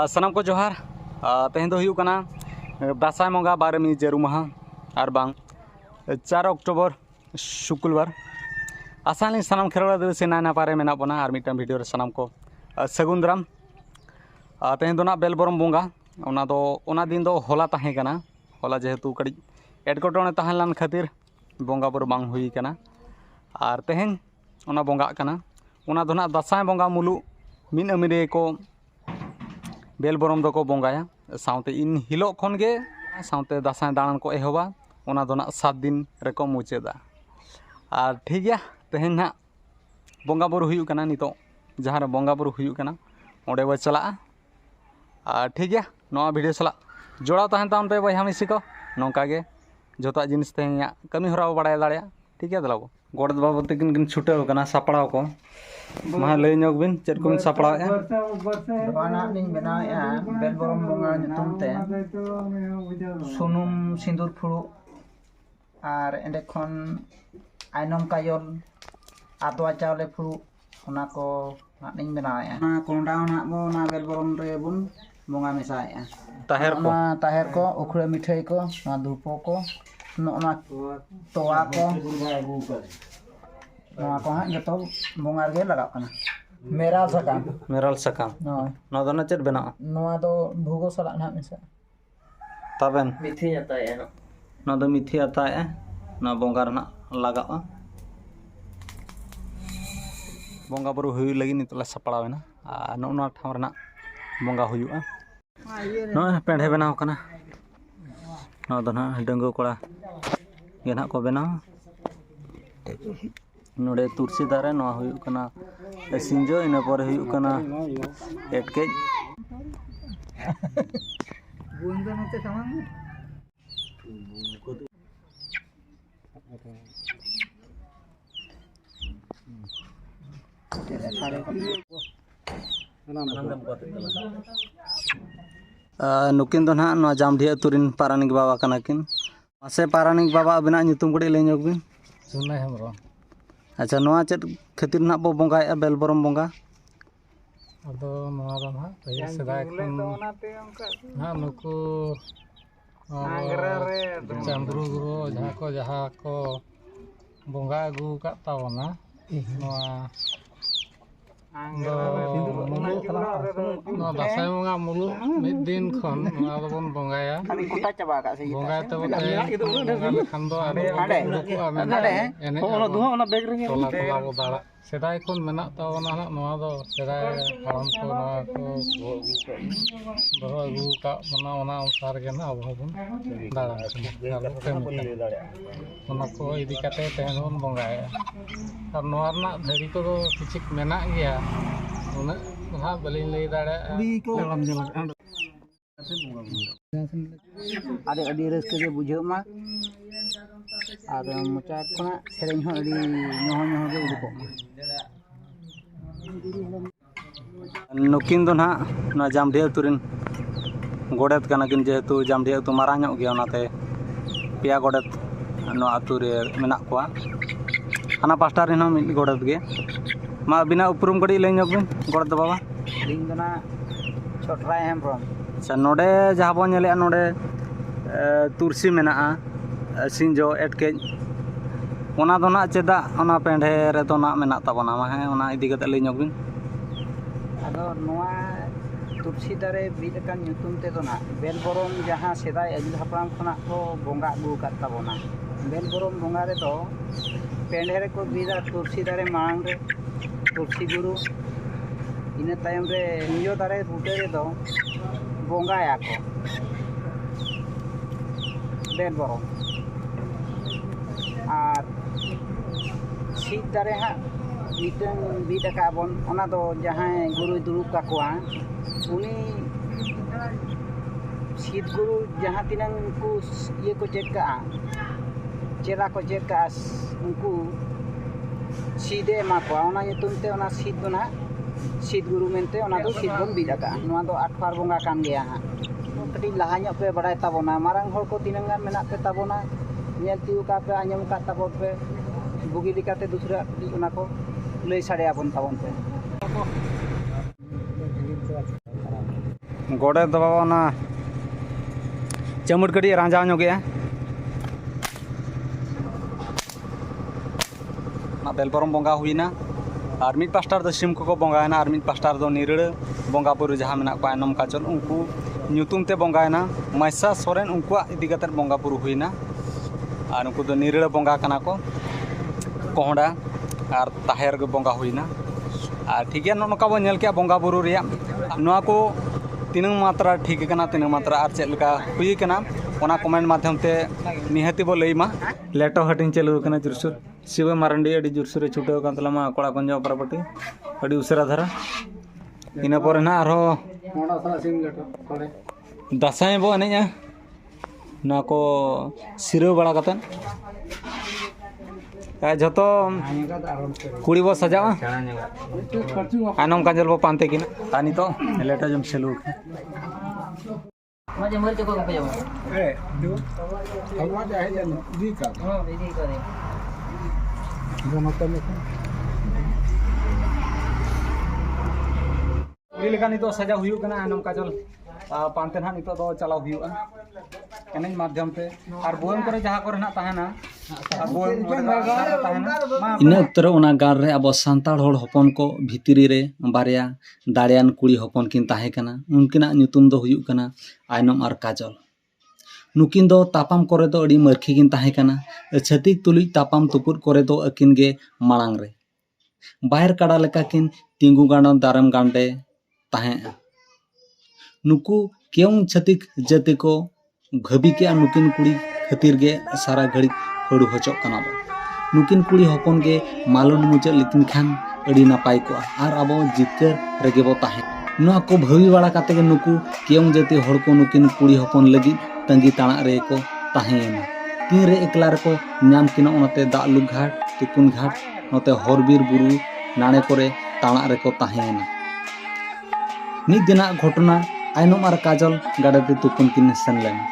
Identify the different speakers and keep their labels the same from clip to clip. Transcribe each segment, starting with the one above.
Speaker 1: सनम को जोहार तेहन दो हुयु कना दासाय मंगा 12 जेरू माहा और बांग 4 अक्टोबर शुक्रवार आसानी सनम खेलोड़ा दिवस नाय नापारे मेना बना और मिटन वीडियो रे सनम को सगुन दाराम तेहन दो ना बेलबरम बोंगा ओना दिन दो होला ताहे कना होला जेहेतु कड़ी एडकोटोने ताहे लान खातिर बोंगा बुरु बांग हुई कना और तेहन ओना बोंगा कना ओना दो ना दासाय बोंगा मुलु मिन अमिरे को बेलबरम दो को बोंगाया साउते इन हिलो खन गे साउते दासाय दाणन को एहोबा ओना दो ना 7 दिन रेको मुचेदा और ठीक गया तेहन ना बोंगा बुरु हुयु कना नितो जहाँ रे बोंगा बुरु हुयु कना ओंडे बो चला और ठीक गया नवा वीडियो सला जोड़ा तहन ताउन पे बहा मिसी को नौका गे जोता जिनिस तेहन कमी हरा बड़ा दाड़े ठीक है दलाबो गोड़ बाबू तकिन किन छुटेव कना सापड़ाव को मा लई नोक बिन चेद को सापड़ाव
Speaker 2: बाना निं बनाया बेलबरम बोंगा nyutum te sunum sindur phuru ar ende khon ainom kayol adwa chawle phuru ona ko ning benaya na konda na bo na बेलबरम re bun bonga mesaya taher ko ukhre mithai ko na dhupo ko na toa ko नवा को हां जतो बोंगार गे लगाव कना मेराल सकाम न दो ना चेद बेना नवा दो भुगो सला ना मिसा तबेन मिथि आता है न दो मिथि आता है न बोंगार ना लगाव बोंगा बुरु हुई लगी नितला सपड़ावेना आ नोना ठाम रना बोंगा हुयुआ न पेंढे बनाव कना न दो ना डंगो कोड़ा गे ना को बनाव नोड़े तुलसी दारे नवा हुयु कना सिंजो इन पर हुयु कना एटके बुंदा नते तमाम नुकिन दो ना नवा जामढी अतुरिन पारानिक बाबा कना किन मासे पारानिक बाबा अबिना nyutum कड़ी ले ñok बिन सुना हेमरो अच्छा नवा चेद खातिर ना बो बोंगाया बेलबरम बोंगा
Speaker 3: अदो नवा दो ना पहिले सदाय खन ना नुकु आंगरा रे चंद्रु गुरु जहाँ को बोंगा अगु का तावना नवा दासाय बोंगा मुलु मिद दिन खन नवा दो बन बोंगाया
Speaker 2: कुटा चबा का से
Speaker 3: बोंगा तो बोंगा खान दो आरे एने
Speaker 2: ओना दुहा ओना बैग रे
Speaker 3: टोला टोला बो दाड़ा सेदाय खन मेना तावना ना नवा दो सेदाय हाराम को नवा को दो अगु का मना ओना अनुसार गे ना अब बन दाड़ा ओना को इदी काते तेहन बन बोंगाया और नवा ना धरी को दो किछिक मेना गया उना हा बलिन लई दाड़ा
Speaker 2: आदे अडी रस्के गे बुझो मा और मोचा खना सेरेन हो अडी नहो गे उडको
Speaker 1: नुकिन दो ना ना जामढी अतुरिन गोड़ेत कना किन जेहेतु जामढी अतु मारा ñok गया ओनाते पिया गोड़ेत नो अतु रे मेना कोआ हाना पास्टा रिन हो मिद गोड़ेत गे मा बिना उपरुम कड़ी ले ñok बिन गोड़ेत बाबा
Speaker 2: लिंग दना छोटराय हेमब्रम
Speaker 1: अच्छा नोडे जहाँ बो नेले नोडे तुलसी मेना सिंजो एटके ओना दो ना चेदा ओना पेंढे रे तो ना मेना ताबना मा है ओना इदी कते ले ñok बिन
Speaker 2: आदो नवा तुलसी दारे बिद कान nyutum ते दो ना बेलबरम जहाँ सेदाय अजिल हपराम खना को बोंगा अगु का ताबना बेलबरम बोंगा रे तो पेंढे रे को बिदा तुलसी दारे मांग रे तुलसी गुरु इन तायम रे नियो दारे बुटे रे दो बोंगाया को बेलबरम और सीट दारे हा मिटन बिद का बन ओना दो जहां गुरु दुरुब का कोआ उनी सीट गुरु जहां तिनंग को ये को चेक का चेला को चेक का उनको सीधे मा को ओना nyutum te ओना सीट दो ना सीट गुरु मेनते ओना दो सीट बन बिद का नवा दो आठवार बोंगा कान गया हा कटी लहा ñok पे बड़ाय ताबोना मारंग हर को तिनंगान मेना पे ताबोना ñel tiu का पे आंजम का ताबो पे बुगी लिकाते दूसरा ओना को लई साड़े आपन ताबन पे
Speaker 1: गोड़े दबाव ना चमुट कड़ी रांजा गया बेलपरम बंगा हुईना और मिड पास्टार दो सिम को बंगायना और मिड पास्टार दो निरड़ बंगा बुरु जहाँ मेना को आयनम काजल उनको ᱧᱩᱛᱩᱢ ᱛᱮ ᱵᱚᱸᱜᱟᱭᱮᱱᱟ ᱢᱟᱭᱥᱟ ᱥᱚᱨᱮᱱ ᱩᱱᱠᱩᱣᱟᱜ ᱤᱫᱤ ᱠᱟᱛᱮ ᱵᱚᱸᱜᱟ ᱵᱩᱨᱩ ᱦᱩᱭᱱᱟ ᱟᱨ ᱩᱱᱠᱩ ᱫᱚ ᱱᱤᱨᱟᱹᱲ ᱵᱚᱸᱜᱟ ᱠᱟᱱᱟ ᱠᱚ ᱠᱚᱦᱚᱸᱰᱟ ᱟᱨ ᱛᱟᱦᱮᱨ ᱜᱮ ᱵᱚᱸᱜᱟ ᱦᱩᱭᱱᱟ ᱟᱨ ᱴᱷᱤᱠ ᱜᱮᱭᱟ ᱱᱚᱝᱠᱟ ᱵᱚᱱ ᱧᱮᱞ ᱠᱮᱜᱼᱟ ᱵᱚᱸᱜᱟ ᱵᱩᱨᱩ ᱨᱮᱭᱟᱜ ᱱᱚᱣᱟ ᱠᱚ ᱛᱤᱱᱟᱹᱜ ᱢᱟᱛᱨᱟ ᱴᱷᱤᱠ ᱠᱟᱱᱟ ᱛᱤᱱᱟᱹᱜ ᱢᱟᱛᱨᱟ ᱟᱨ ᱪᱮᱫ ᱞᱮᱠᱟ ᱦᱩᱭ ᱠᱟᱱᱟ ᱚᱱᱟ ᱠᱚᱢᱮᱱᱴ ᱢᱟᱫᱽᱫᱷᱚᱢ ᱛᱮ ᱱᱤᱦᱟᱹᱛᱤ ᱵᱚ ᱞᱟᱹᱭ ᱢᱟ ᱞᱮᱴᱚ ᱦᱟᱹᱴᱤᱧ ᱪᱟᱹᱞᱩ ᱠᱟᱱᱟ ᱡᱩᱨᱥᱩᱨ ᱥᱤᱵᱟᱹ ᱢᱟᱨᱟᱱᱰᱤ ᱟᱹᱰᱤ ᱡᱩᱨᱥᱩᱨᱮ ᱪᱷᱩᱴᱟᱹᱣ ᱠᱟᱱ ᱛᱟᱞᱟᱢᱟ ᱠᱚᱲᱟ ᱠᱚᱧᱡᱚ ᱯᱟᱨᱟᱯᱟᱴᱤ ᱟᱹᱰᱤ ᱩᱥᱟᱹᱨᱟ ᱫᱷᱟᱨᱟ ᱤᱱᱟᱹ ᱯᱚᱨᱮ ᱱᱟᱜ ᱟᱨᱦᱚᱸ दासाई बो एनेजा ना को सिरो बड़ा कतन जतो कुड़ी बो सजावा आनम काजल बो पानते किना तानी तो लेटा जम सेलू
Speaker 2: मजे मर के को पे जाओ ए दो हवा जाए जन दी का हां दी का दे दोनों तो में ये लेका नि तो सजा हुई कना आनम काजल पानते ना नितो दो चलाव हुआ एनेज माध्यम ते और बोन करे जहां करे ना ताहना बोन ताहना
Speaker 1: इन उत्तर ओना गार रे अब सांताड़ होड़ हपन को भितरी रे बारिया दाड़ियान कुड़ी हपन किन ताहे कना उनकिना ᱧᱩᱛᱩᱢ दो हुयुक कना आयनम और काजल नुकिन दो तापाम करे दो अड़ी मरखी किन ताहे कना छतिक तुलुज तापाम तुपुर करे दो अकिन गे मांग रे बाहर काड़ा लेका किन तिंगु गांडो दारम गांडे ताहे नुकु क्यों छतिक जति को घबी के नुकिन कुड़ी खातिर गे सारा घड़ी हड़ू हचोक कना नुकिन कुड़ी हपन गे मालन मुचा लिकिन खान अड़ी नापाय को आर अबो जितकर रेगे बो ताहे नुआ को भवी वाला काते गे नुकु क्यों जति हड़ को नुकिन कुड़ी हपन लगी तंगी ताणा रे को ताहेना तीन रे एकला रे को नाम किना ओनते दालु घाट तुकुन घाट नोते हरबीर बुरु नाणे करे ताणा रे को ताहेना मिद दिना घटना आयनम और काजल गाड़ाते तुकुन किन सेन लेना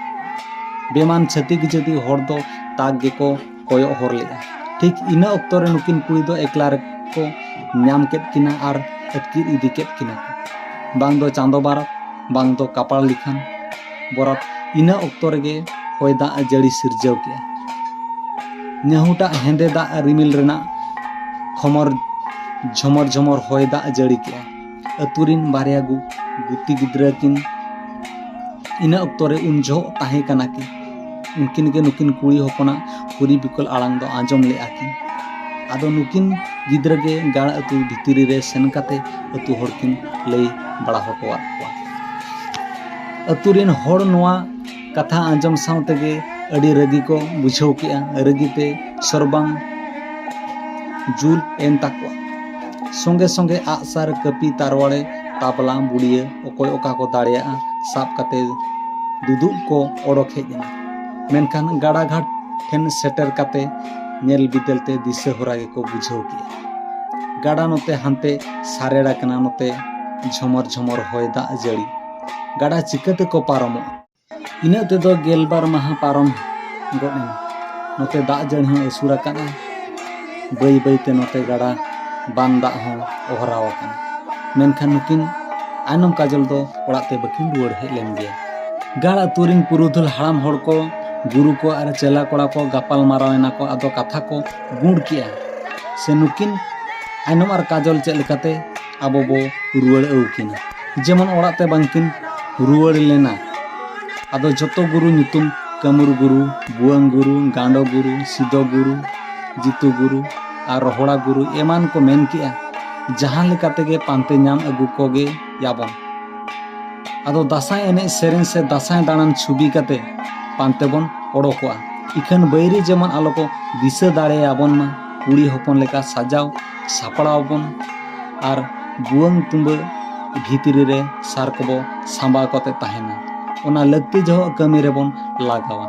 Speaker 1: बेमान छतिक जति हर दो ताक गे को कोयो हर लेगा ठीक इना अक्तो रे नुकिन कुड़ी दो एकला रे को नाम केट किना आर अटकिर इदी केट किना बांग दो चांदो बारत बांग दो कपाल लिखान बरत इना अक्तो रे होय दा जड़ी सिरजव के नेहुटा हेंदे दा रिमिल रेना खमर झमर झमर होय दा जड़ी के अतुरिन बारिया गुती गिद्रा किन इन अक्तो रे उन जो ताहे कना कि उनकिन के नुकिन कुड़ी हपना पुरी बिकल आड़ांग दो आंजम ले आकिन आदो नुकिन गिद्रा के गाड़ा अतु भितरी रे सेन काते अतु हड़किन लई बड़ा हटवा अतुरिन हड़ नोआ कथा आंजम सावते गे अड़ी रगी को बुझाव किया रगीते सरबांग जुल एन ताकवा संगे संगे आसार कपी तारवाड़े तापला बुड़िया अकोय ओका को दाड़िया साब काते दुदुब को ओडोक हेजना मेनखान गाड़ा घाट ठेन सेटर काते नेल बिदलते दिशा होरा गे को बुझाव किया गाड़ा नोते हानते सारेड़ा कना नोते झमर झमर होय दा जड़ी गाड़ा चिकाते को पारमो इना ते दो गेलबार माहा पारम गोडन नोते दा जड़ी हो असुरा कना बई बईते नोते गाड़ा बांदा हो ओहराव कना मेनखान नुकिन आयनम काजल दो ओड़ाते बकिन रुआड़ हेज लेन गया गाड़ा तुरिन पुरुधुल हाड़ाम हड़ को गुरु को और चेला कोड़ा को गापाल मारावेना को आदो कथा को गुड़ किया से नुकिन आयनम और काजल चेक लेकाते आबो बो रुआड़ अउकिना जेमन ओड़ाते बांकिन रुआड़ लेना आदो जतो गुरु ᱧᱩᱛᱩᱢ कमरू गुरु बुआंग गुरु गांडो गुरु सिदो गुरु जितु गुरु और रोहड़ा गुरु एमान को मेन किया जहां लेकाते गे पांते नाम अगु कोगे याबन आदो दासाई एने सेरेन से दासाई दाणन छुबी काते पांते बन ओडोकोआ इखन बैरी जेमन आलो को दिशा दाड़े याबन मा कुड़ी हपन लेका सजाव सापड़ावबन और बुआंग तुम्बा भितरी रे सार को सांबा कते ताहेना ओना लगती जो कमी रे बन लागावा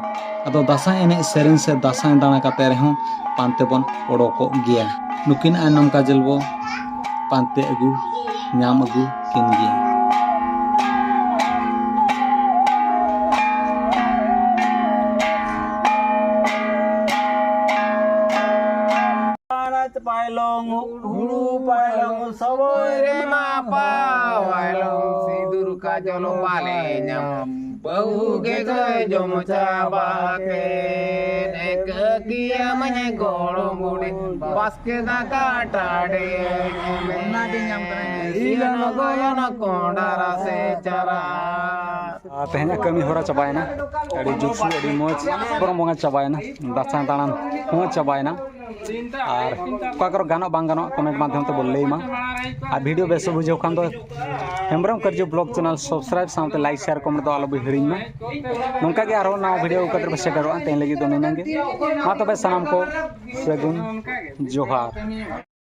Speaker 1: आदो दासाई एने सेरेन से दासाई दाणा काते रेहों पांते बन ओडोको गया नुकिन आयनम काजल बो पांते अगु नाम अगु किन गया
Speaker 4: pailong hulu pailong sabore ma pailong sidur kajol palenyam bau ge jom cabake ek kia manye golo mude paske na katade na de nyam kane ilano goyana kondara se cara
Speaker 1: तेहना कमी होरा चाबायना अड़ी जुगसु अड़ी मोज बरम बंगा चाबायना दासान तानान हो चाबायना और काकर गानो बांग गानो कमेंट माध्यम ते बोल लेमा आ वीडियो बेस बुझो खान तो हेमब्रम करजो blog channel subscribe sound like share comment तो आलो हिड़िंग में नोंका के आरो ना वीडियो कतर बसे करो तेन लगी तो नेनांगे मा तो बे सलाम को सगुन जोहार।